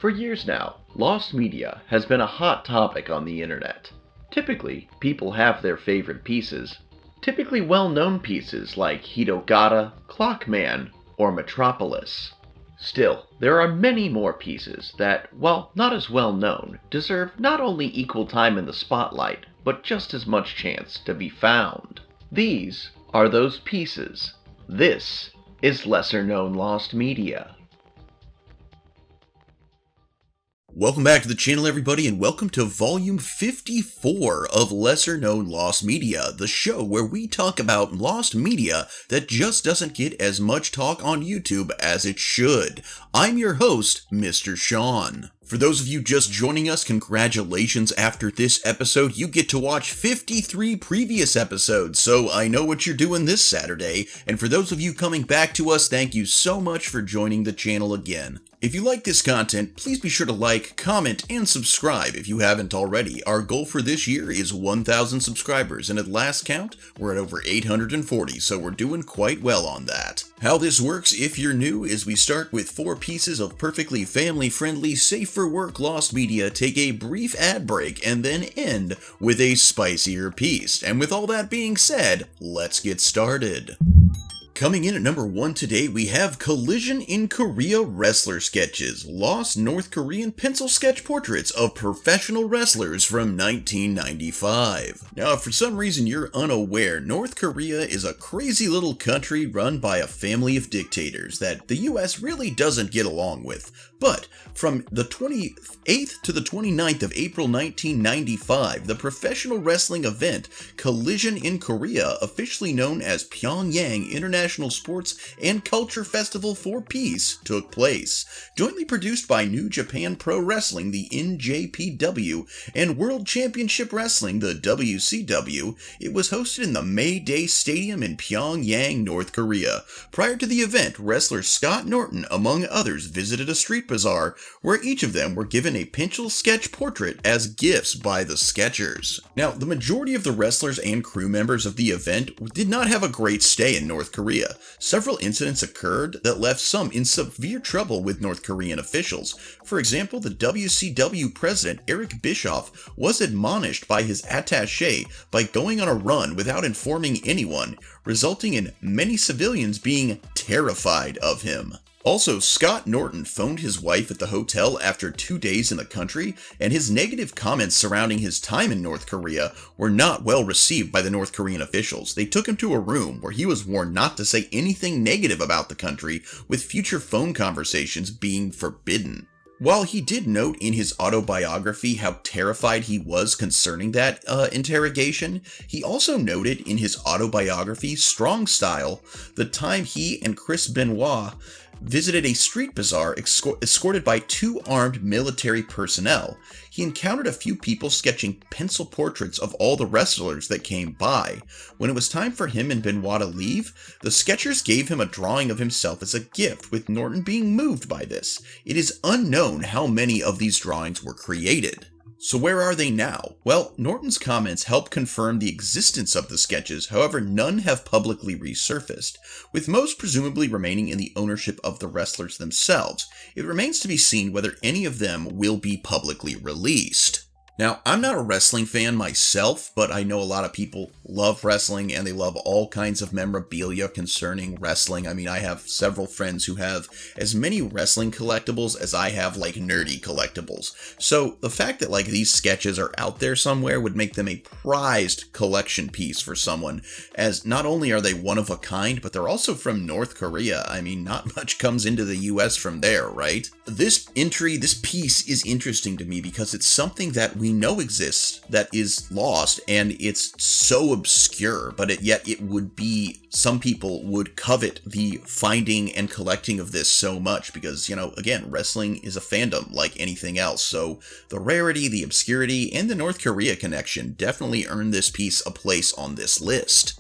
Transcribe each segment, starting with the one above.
For years now, lost media has been a hot topic on the internet. Typically, people have their favorite pieces, typically well-known pieces like Hitogata, Clockman, or Metropolis. Still, there are many more pieces that, while not as well known, deserve not only equal time in the spotlight, but just as much chance to be found. These are those pieces. This is lesser-known lost media. Welcome back to the channel, everybody, and welcome to volume 54 of Lesser Known Lost Media, the show where we talk about lost media that just doesn't get as much talk on YouTube as it should. I'm your host, Mr. Sean. For those of you just joining us, congratulations. After this episode, you get to watch 53 previous episodes, so I know what you're doing this Saturday. And for those of you coming back to us, thank you so much for joining the channel again. If you like this content, please be sure to like, comment, and subscribe if you haven't already. Our goal for this year is 1,000 subscribers, and at last count, we're at over 840, so we're doing quite well on that. How this works, if you're new, is we start with 4 pieces of perfectly family-friendly, safe-for-work lost media, take a brief ad break, and then end with a spicier piece. And with all that being said, let's get started. Coming in at number 1 today, we have Collision in Korea Wrestler Sketches, Lost North Korean Pencil Sketch Portraits of Professional Wrestlers from 1995. Now, if for some reason you're unaware, North Korea is a crazy little country run by a family of dictators that the US really doesn't get along with. But from the 28th to the 29th of April 1995, the professional wrestling event Collision in Korea, officially known as Pyongyang International Sports and Culture Festival for Peace, took place. Jointly produced by New Japan Pro Wrestling, the NJPW, and World Championship Wrestling, the WCW, it was hosted in the May Day Stadium in Pyongyang, North Korea. Prior to the event, wrestler Scott Norton, among others, visited a street bazaar where each of them were given a pencil sketch portrait as gifts by the sketchers. Now, the majority of the wrestlers and crew members of the event did not have a great stay in North Korea. Several incidents occurred that left some in severe trouble with North Korean officials. For example, the WCW president, Eric Bischoff, was admonished by his attaché by going on a run without informing anyone, resulting in many civilians being terrified of him. Also, Scott Norton phoned his wife at the hotel after 2 days in the country, and his negative comments surrounding his time in North Korea were not well received by the North Korean officials. They took him to a room where he was warned not to say anything negative about the country, with future phone conversations being forbidden. While he did note in his autobiography how terrified he was concerning that interrogation, he also noted in his autobiography, Strong Style, the time he and Chris Benoit visited a street bazaar escorted by 2 armed military personnel. He encountered a few people sketching pencil portraits of all the wrestlers that came by. When it was time for him and Benoit to leave, the sketchers gave him a drawing of himself as a gift, with Norton being moved by this. It is unknown how many of these drawings were created. So where are they now? Well, Norton's comments help confirm the existence of the sketches, however none have publicly resurfaced, with most presumably remaining in the ownership of the wrestlers themselves. It remains to be seen whether any of them will be publicly released. Now, I'm not a wrestling fan myself, but I know a lot of people love wrestling and they love all kinds of memorabilia concerning wrestling. I mean, I have several friends who have as many wrestling collectibles as I have like nerdy collectibles. So the fact that like these sketches are out there somewhere would make them a prized collection piece for someone, as not only are they one of a kind, but they're also from North Korea. I mean, not much comes into the US from there, right? This piece is interesting to me because it's something that we know exists that is lost, and it's so obscure, but yet it would be, some people would covet the finding and collecting of this so much because, you know, again, wrestling is a fandom like anything else, so the rarity, the obscurity, and the North Korea connection definitely earned this piece a place on this list.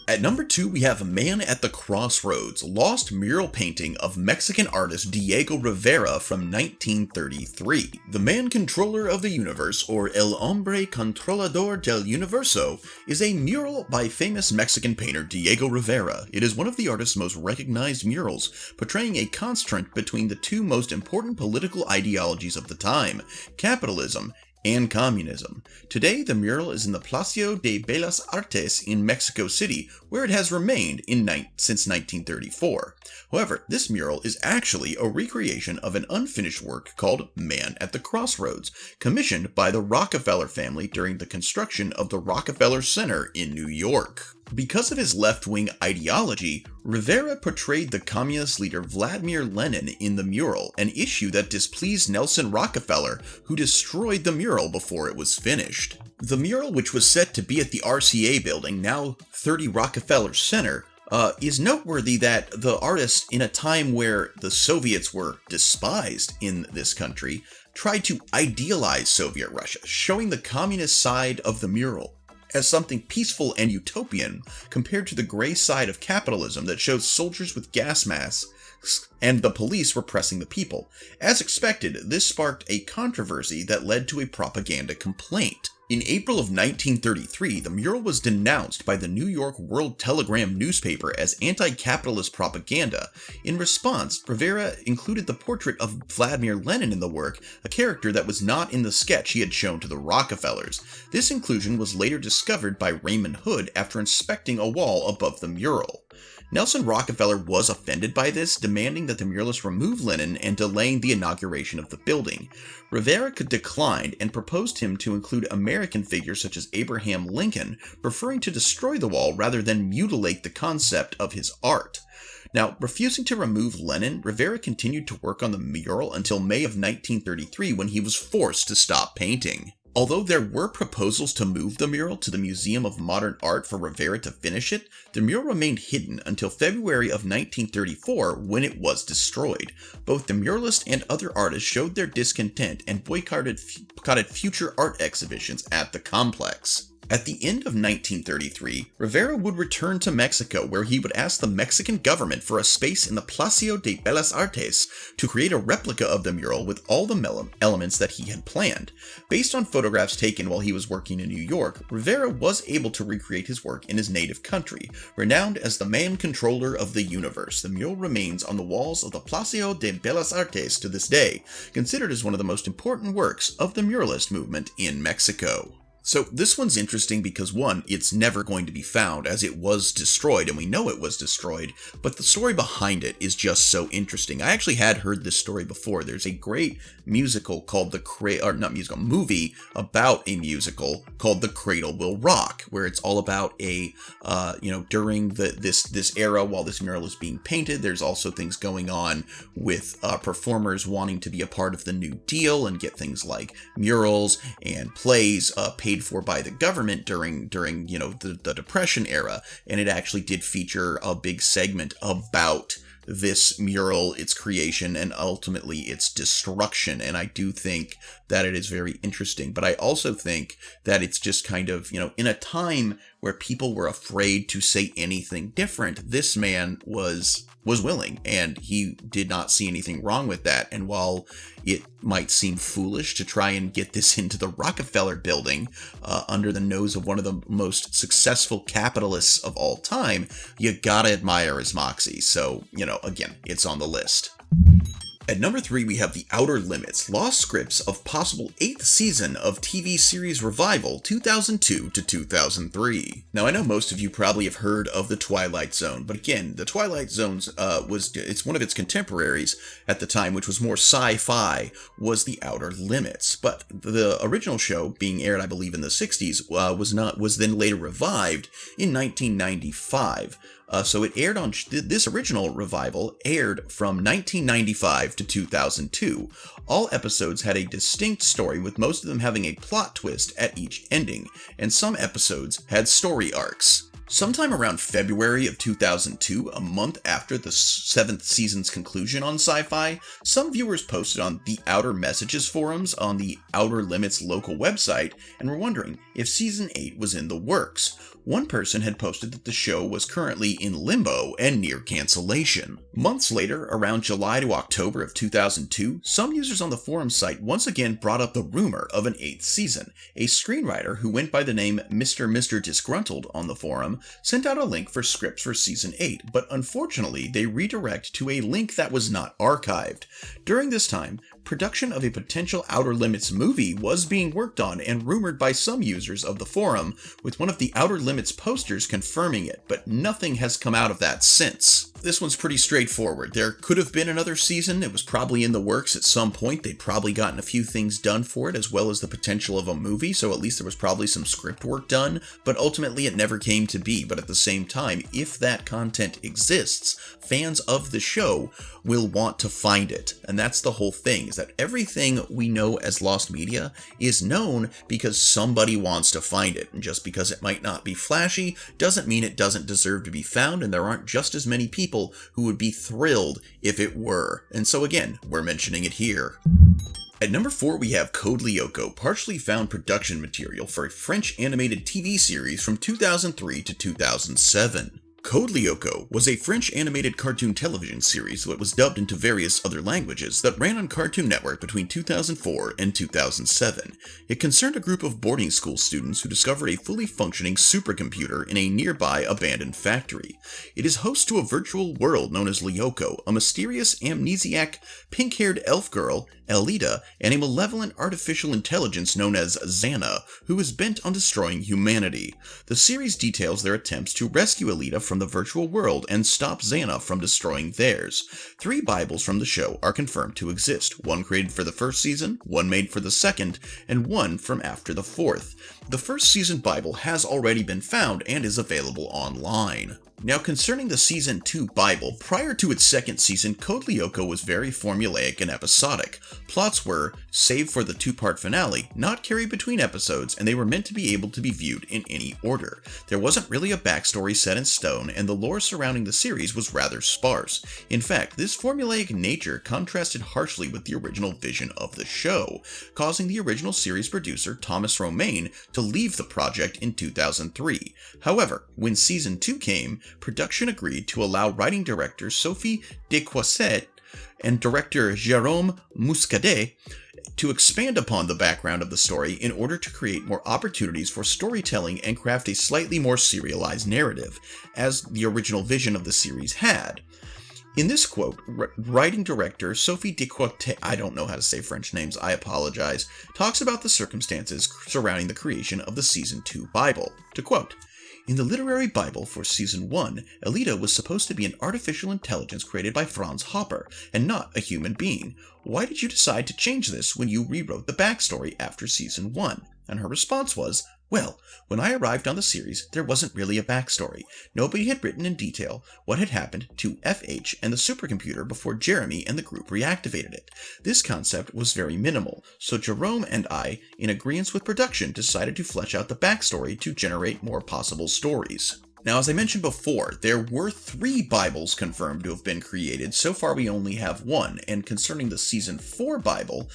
At number 2, we have Man at the Crossroads, lost mural painting of Mexican artist Diego Rivera from 1933. The man controller of the universe, or El Hombre Controlador del Universo, is a mural by famous Mexican painter Diego Rivera. It is one of the artist's most recognized murals, portraying a contrast between the two most important political ideologies of the time, capitalism and communism. Today, the mural is in the Palacio de Bellas Artes in Mexico City, where it has remained since 1934. However, this mural is actually a recreation of an unfinished work called Man at the Crossroads, commissioned by the Rockefeller family during the construction of the Rockefeller Center in New York. Because of his left-wing ideology, Rivera portrayed the communist leader Vladimir Lenin in the mural, an issue that displeased Nelson Rockefeller, who destroyed the mural before it was finished. The mural, which was set to be at the RCA building, now 30 Rockefeller Center, is noteworthy that the artist, in a time where the Soviets were despised in this country, tried to idealize Soviet Russia, showing the communist side of the mural as something peaceful and utopian compared to the gray side of capitalism that shows soldiers with gas masks and the police repressing the people. As expected, this sparked a controversy that led to a propaganda complaint. In April of 1933, the mural was denounced by the New York World Telegram newspaper as anti-capitalist propaganda. In response, Rivera included the portrait of Vladimir Lenin in the work, a character that was not in the sketch he had shown to the Rockefellers. This inclusion was later discovered by Raymond Hood after inspecting a wall above the mural. Nelson Rockefeller was offended by this, demanding that the muralist remove Lenin and delaying the inauguration of the building. Rivera declined and proposed him to include American figures such as Abraham Lincoln, preferring to destroy the wall rather than mutilate the concept of his art. Now, refusing to remove Lenin, Rivera continued to work on the mural until May of 1933 when he was forced to stop painting. Although there were proposals to move the mural to the Museum of Modern Art for Rivera to finish it, the mural remained hidden until February of 1934 when it was destroyed. Both the muralist and other artists showed their discontent and boycotted future art exhibitions at the complex. At the end of 1933, Rivera would return to Mexico, where he would ask the Mexican government for a space in the Palacio de Bellas Artes to create a replica of the mural with all the elements that he had planned. Based on photographs taken while he was working in New York, Rivera was able to recreate his work in his native country. Renowned as the man controller of the universe, the mural remains on the walls of the Palacio de Bellas Artes to this day, considered as one of the most important works of the muralist movement in Mexico. So this one's interesting because, one, it's never going to be found as it was destroyed, and we know it was destroyed, but the story behind it is just so interesting. I actually had heard this story before. There's a great musical called movie about a musical called The Cradle Will Rock, where it's all about during this era while this mural is being painted, there's also things going on with performers wanting to be a part of the New Deal and get things like murals and plays paid for by the government during the Depression era, and it actually did feature a big segment about this mural, its creation, and ultimately its destruction. And I do think that it is very interesting, but I also think that it's just kind of, in a time where people were afraid to say anything different, this man was willing, and he did not see anything wrong with that. And while it might seem foolish to try and get this into the Rockefeller building under the nose of one of the most successful capitalists of all time, you gotta admire his moxie. So, again, it's on the list. At number 3, we have The Outer Limits, lost scripts of possible 8th season of TV series revival 2002 to 2003. Now, I know most of you probably have heard of The Twilight Zone, but again, The Twilight Zone's it's one of its contemporaries at the time, which was more sci-fi, was The Outer Limits. But the original show, being aired, I believe, in the 60s, was then later revived in 1995. So it aired on, this original revival aired from 1995 to 2002. All episodes had a distinct story, with most of them having a plot twist at each ending, and some episodes had story arcs. Sometime around February of 2002, a month after the 7th season's conclusion on Sci-Fi, some viewers posted on the Outer Messages forums on the Outer Limits local website and were wondering if Season 8 was in the works. One person had posted that the show was currently in limbo and near cancellation. Months later, around July to October of 2002, some users on the forum site once again brought up the rumor of an 8th season. A screenwriter who went by the name Mr. Disgruntled on the forum sent out a link for scripts for Season 8, but unfortunately they redirect to a link that was not archived. During this time, production of a potential Outer Limits movie was being worked on and rumored by some users of the forum, with one of the Outer Limits posters confirming it, but nothing has come out of that since. This one's pretty straightforward. There could have been another season. It was probably in the works at some point. They'd probably gotten a few things done for it, as well as the potential of a movie, so at least there was probably some script work done, but ultimately it never came to be. But at the same time, if that content exists, fans of the show will want to find it. And that's the whole thing, is that everything we know as lost media is known because somebody wants to find it. And just because it might not be flashy doesn't mean it doesn't deserve to be found, and there aren't just as many people who would be thrilled if it were. And so again, we're mentioning it here. At number 4, we have Code Lyoko, partially found production material for a French animated TV series from 2003 to 2007. Code Lyoko was a French animated cartoon television series that was dubbed into various other languages that ran on Cartoon Network between 2004 and 2007. It concerned a group of boarding school students who discovered a fully functioning supercomputer in a nearby abandoned factory. It is host to a virtual world known as Lyoko, a mysterious amnesiac, pink-haired elf girl, Elida, and a malevolent artificial intelligence known as Xana, who is bent on destroying humanity. The series details their attempts to rescue Elida from the virtual world and stop Xana from destroying theirs. 3 Bibles from the show are confirmed to exist, one created for the first season, one made for the second, and one from after the 4th. The first season Bible has already been found and is available online. Now, concerning the Season 2 Bible, prior to its second season, Code Lyoko was very formulaic and episodic. Plots were, save for the 2-part finale, not carried between episodes, and they were meant to be able to be viewed in any order. There wasn't really a backstory set in stone, and the lore surrounding the series was rather sparse. In fact, this formulaic nature contrasted harshly with the original vision of the show, causing the original series producer Thomas Romain to leave the project in 2003. However, when Season 2 came, production agreed to allow writing director Sophie Desquosset and director Jérôme Muscadet to expand upon the background of the story in order to create more opportunities for storytelling and craft a slightly more serialized narrative, as the original vision of the series had. In this quote, writing director Sophie Desquosset, I don't know how to say French names, I apologize, talks about the circumstances surrounding the creation of the Season 2 Bible. To quote, "In the literary Bible for Season 1, Elida was supposed to be an artificial intelligence created by Franz Hopper, and not a human being. Why did you decide to change this when you rewrote the backstory after Season 1? And her response was, "Well, when I arrived on the series, there wasn't really a backstory. Nobody had written in detail what had happened to FH and the supercomputer before Jeremy and the group reactivated it. This concept was very minimal, so Jerome and I, in agreement with production, decided to flesh out the backstory to generate more possible stories." Now, as I mentioned before, there were 3 Bibles confirmed to have been created. So far, we only have 1. And concerning the Season 4 Bible,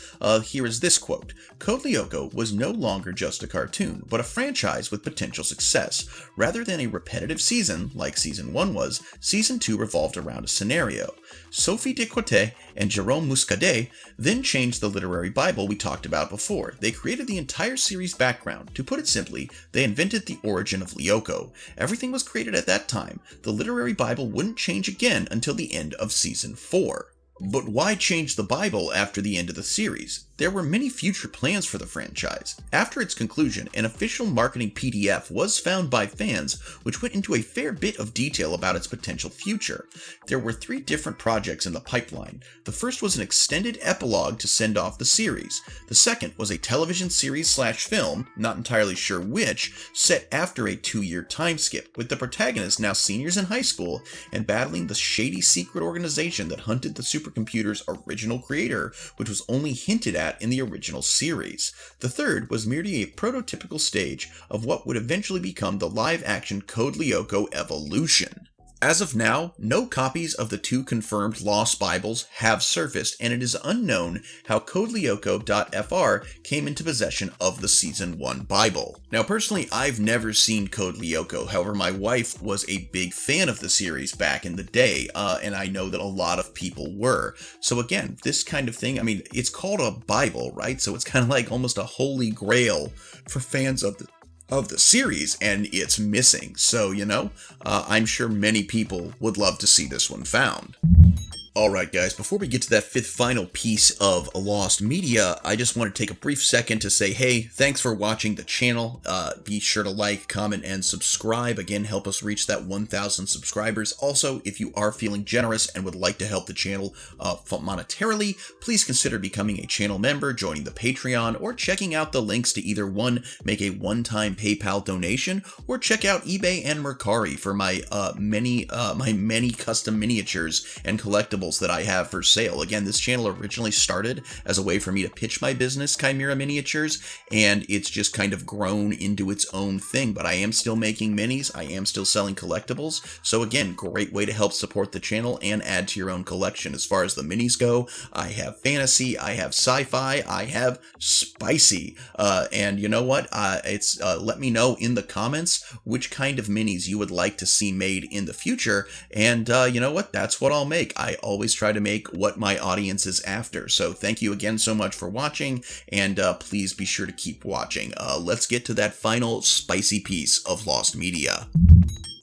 here is this quote. "Code Lyoko was no longer just a cartoon, but a franchise with potential success. Rather than a repetitive season, like Season 1 was, Season 2 revolved around a scenario. Sophie Desquosset and Jérôme Muscadet then changed the literary Bible we talked about before. They created the entire series background. To put it simply, they invented the origin of Lyoko. Everything was created at that time. The literary Bible wouldn't change again until the end of Season 4. But why change the Bible after the end of the series? There were many future plans for the franchise. After its conclusion, an official marketing PDF was found by fans, which went into a fair bit of detail about its potential future. There were 3 different projects in the pipeline. The first was an extended epilogue to send off the series. The second was a television series/film, not entirely sure which, set after a 2-year time skip, with the protagonists now seniors in high school and battling the shady secret organization that hunted the supercomputer's original creator, which was only hinted at that in the original series. The third was merely a prototypical stage of what would eventually become the live-action Code Lyoko evolution. As of now, no copies of the two confirmed Lost Bibles have surfaced, and it is unknown how CodeLyoko.fr came into possession of the Season 1 Bible. Now personally, I've never seen Code Lyoko, however my wife was a big fan of the series back in the day, and I know that a lot of people were. So again, this kind of thing, I mean, it's called a Bible, right? So it's kind of like almost a holy grail for fans of the series, and it's missing. So, you know, I'm sure many people would love to see this one found. Alright guys, before we get to that fifth final piece of Lost Media, I just want to take a brief second to say, hey, thanks for watching the channel. Be sure to like, comment, and subscribe. Again, help us reach that 1,000 subscribers. Also, if you are feeling generous and would like to help the channel monetarily, please consider becoming a channel member, joining the Patreon, or checking out the links to either one, make a one-time PayPal donation, or check out eBay and Mercari for my many custom miniatures and collectibles that I have for sale. Again, this channel originally started as a way for me to pitch my business, Chimera Miniatures, and it's just kind of grown into its own thing, but I am still making minis, I am still selling collectibles, so again, great way to help support the channel and add to your own collection. As far as the minis go, I have fantasy, I have sci-fi, I have spicy, and you know what, let me know in the comments which kind of minis you would like to see made in the future, and you know what, that's what I'll make. I always try to make what my audience is after. So thank you again so much for watching, and please be sure to keep watching. Let's get to that final spicy piece of Lost Media.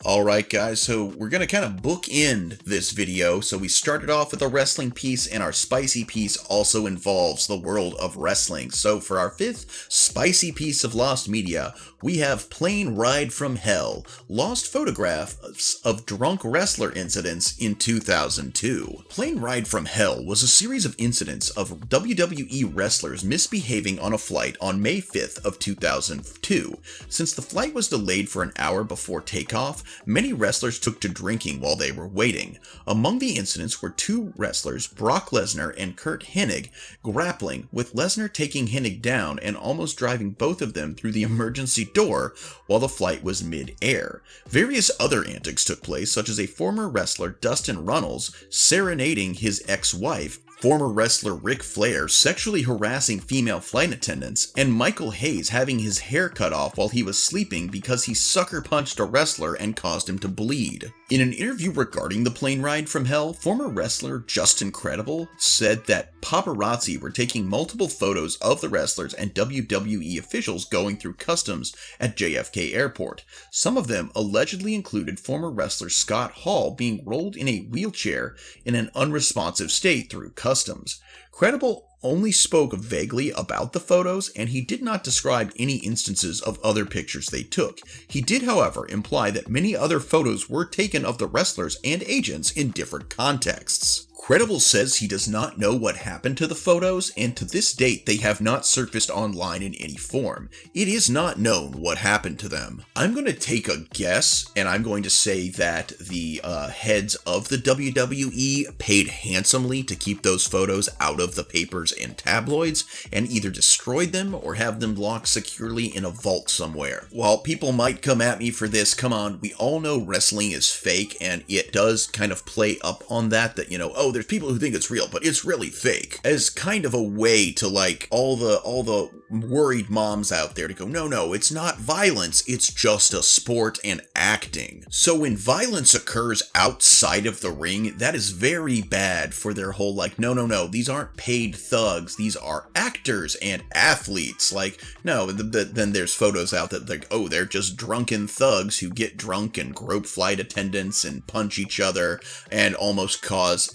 Alright guys, so we're going to kind of bookend this video. So we started off with a wrestling piece, and our spicy piece also involves the world of wrestling. So for our fifth spicy piece of Lost Media, we have Plane Ride from Hell, lost photographs of drunk wrestler incidents in 2002. Plane Ride from Hell was a series of incidents of WWE wrestlers misbehaving on a flight on May 5th of 2002. Since the flight was delayed for an hour before takeoff, many wrestlers took to drinking while they were waiting. Among the incidents were two wrestlers, Brock Lesnar and Kurt Hennig, grappling, with Lesnar taking Hennig down and almost driving both of them through the emergency door while the flight was mid-air. Various other antics took place, such as a former wrestler, Dustin Runnels, serenading his ex-wife, former wrestler Ric Flair sexually harassing female flight attendants, and Michael Hayes having his hair cut off while he was sleeping because he sucker punched a wrestler and caused him to bleed. In an interview regarding the plane ride from hell, former wrestler Justin Credible said that paparazzi were taking multiple photos of the wrestlers and WWE officials going through customs at JFK Airport. Some of them allegedly included former wrestler Scott Hall being rolled in a wheelchair in an unresponsive state through customs. Credible only spoke vaguely about the photos, and he did not describe any instances of other pictures they took. He did, however, imply that many other photos were taken of the wrestlers and agents in different contexts. Credible says he does not know what happened to the photos, and to this date they have not surfaced online in any form. It is not known what happened to them. I'm going to take a guess, and I'm going to say that the heads of the WWE paid handsomely to keep those photos out of the papers and tabloids, and either destroyed them or have them locked securely in a vault somewhere. While people might come at me for this, come on, we all know wrestling is fake, and it does kind of play up on that, you know, oh, there's people who think it's real, but it's really fake, as kind of a way to, like, all the worried moms out there to go, no, it's not violence, it's just a sport and acting. So when violence occurs outside of the ring, that is very bad for their whole, like, no, these aren't paid thugs, these are actors and athletes. Like, no, then there's photos out that, like, oh, they're just drunken thugs who get drunk and grope flight attendants and punch each other and almost cause,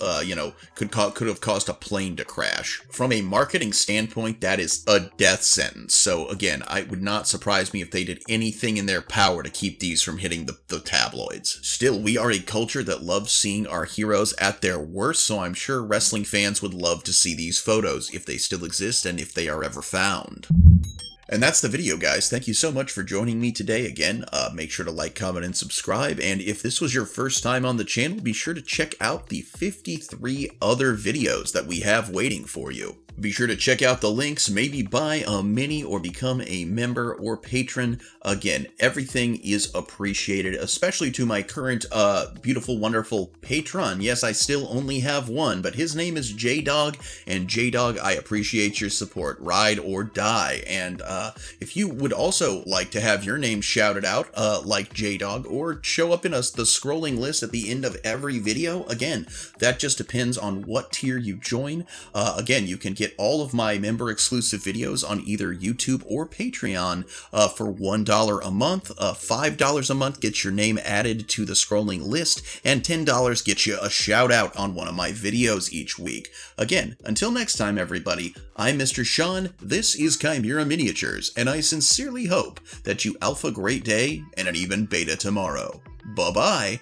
could have caused a plane to crash. From a marketing standpoint, that is a death sentence. So again, it would not surprise me if they did anything in their power to keep these from hitting the tabloids. Still, we are a culture that loves seeing our heroes at their worst, so I'm sure wrestling fans would love to see these photos if they still exist and if they are ever found. And that's the video, guys. Thank you so much for joining me today. Again, make sure to like, comment, and subscribe. And if this was your first time on the channel, be sure to check out the 53 other videos that we have waiting for you. Be sure to check out the links, maybe buy a mini or become a member or patron. Again, everything is appreciated, especially to my current beautiful, wonderful patron. Yes, I still only have one, but his name is J-Dog, and J-Dog, I appreciate your support. Ride or die. And if you would also like to have your name shouted out, like J-Dog, or show up in the scrolling list at the end of every video, again, that just depends on what tier you join. Again, you can get all of my member exclusive videos on either YouTube or Patreon for $1 a month. $5 a month gets your name added to the scrolling list, and $10 gets you a shout out on one of my videos each week. Again, until next time, everybody, I'm Mr. Sean, this is Chimera Miniatures, and I sincerely hope that you alpha great day and an even beta tomorrow. Bye-bye!